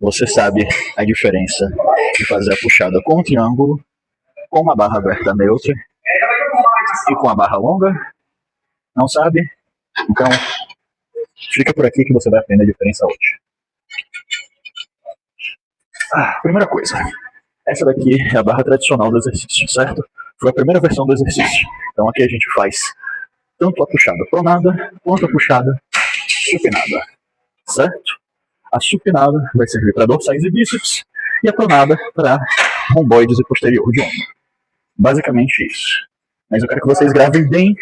Você sabe a diferença de fazer a puxada com o triângulo, com uma barra aberta neutra e com a barra longa? Não sabe? Então, fica por aqui que você vai aprender a diferença hoje. Primeira coisa, essa daqui é a barra tradicional do exercício, certo? Foi a primeira versão do exercício. Então aqui a gente faz tanto a puxada pronada quanto a puxada supinada, certo? A supinada vai servir para dorsais e bíceps e a pronada para romboides e posterior de ombro. Basicamente isso. Mas eu quero que vocês gravem bem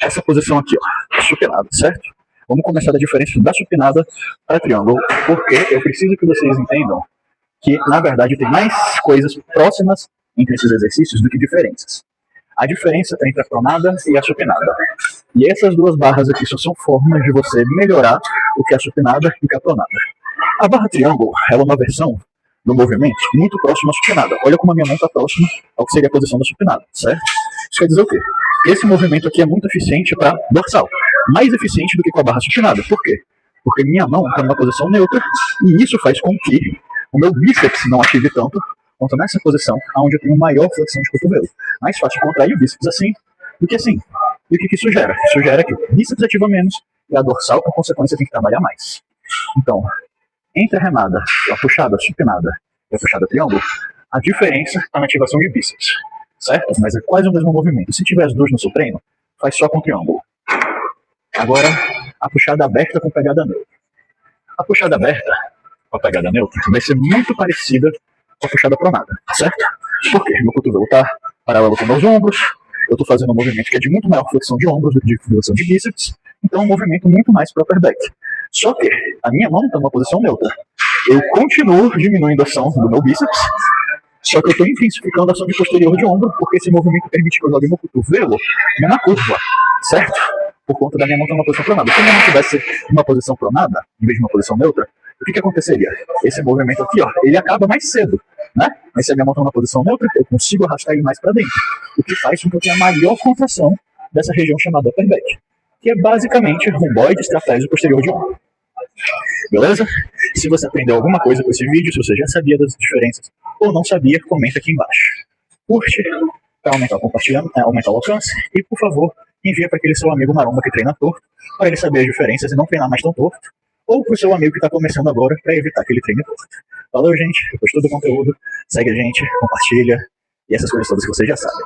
essa posição aqui, ó, a supinada, certo? Vamos começar da diferença da supinada para triângulo, porque eu preciso que vocês entendam que, na verdade, tem mais coisas próximas entre esses exercícios do que diferenças. A diferença é entre a pronada e a supinada. E essas duas barras aqui só são formas de você melhorar o que é a supinada e o que é a pronada. A barra triângulo ela é uma versão do movimento muito próxima à supinada. Olha como a minha mão está próxima ao que seria a posição da supinada, certo? Isso quer dizer o quê? Esse movimento aqui é muito eficiente para dorsal. Mais eficiente do que com a barra supinada. Por quê? Porque minha mão está numa posição neutra e isso faz com que o meu bíceps não ative tanto quanto nessa posição, onde eu tenho maior flexão de cotovelo. Mais fácil contrair o bíceps assim do que assim. E o que isso gera? Isso gera que o bíceps ativa menos e a dorsal, por consequência, tem que trabalhar mais. Então, entre a remada, a puxada supinada e a puxada triângulo, a diferença está na ativação de bíceps, certo? Mas é quase o mesmo movimento. Se tiver as duas no seu treino, faz só com triângulo. Agora, a puxada aberta com pegada neutra. A puxada aberta com a pegada neutra vai ser muito parecida com a puxada pronada, certo? Por quê? Meu cotovelo está paralelo com meus ombros, eu estou fazendo um movimento que é de muito maior flexão de ombros do que de flexão de bíceps, então é um movimento muito mais para o upper back. Só que a minha mão está numa posição neutra. Eu continuo diminuindo a ação do meu bíceps, só que eu estou intensificando a ação de posterior de ombro, porque esse movimento permite que eu jogue meu cotovelo na curva, certo? Por conta da minha mão estar numa posição pronada. Se a minha mão tivesse uma posição pronada, em vez de uma posição neutra, o que aconteceria? Esse movimento aqui, ó, ele acaba mais cedo, né? Mas se a minha mão está numa posição neutra, eu consigo arrastar ele mais para dentro, o que faz com que eu tenha maior contração dessa região chamada upper back, que é basicamente romboide, trapézio posterior de ombro. Beleza? Se você aprendeu alguma coisa com esse vídeo, se você já sabia das diferenças ou não sabia, comenta aqui embaixo. Curte para aumentar o compartilhamento, aumentar o alcance e, por favor, envia para aquele seu amigo maromba que treina torto, para ele saber as diferenças e não treinar mais tão torto, ou para o seu amigo que está começando agora para evitar que ele treine torto. Valeu, gente. Gostou do conteúdo? Segue a gente, compartilha e essas coisas todas que vocês já sabem.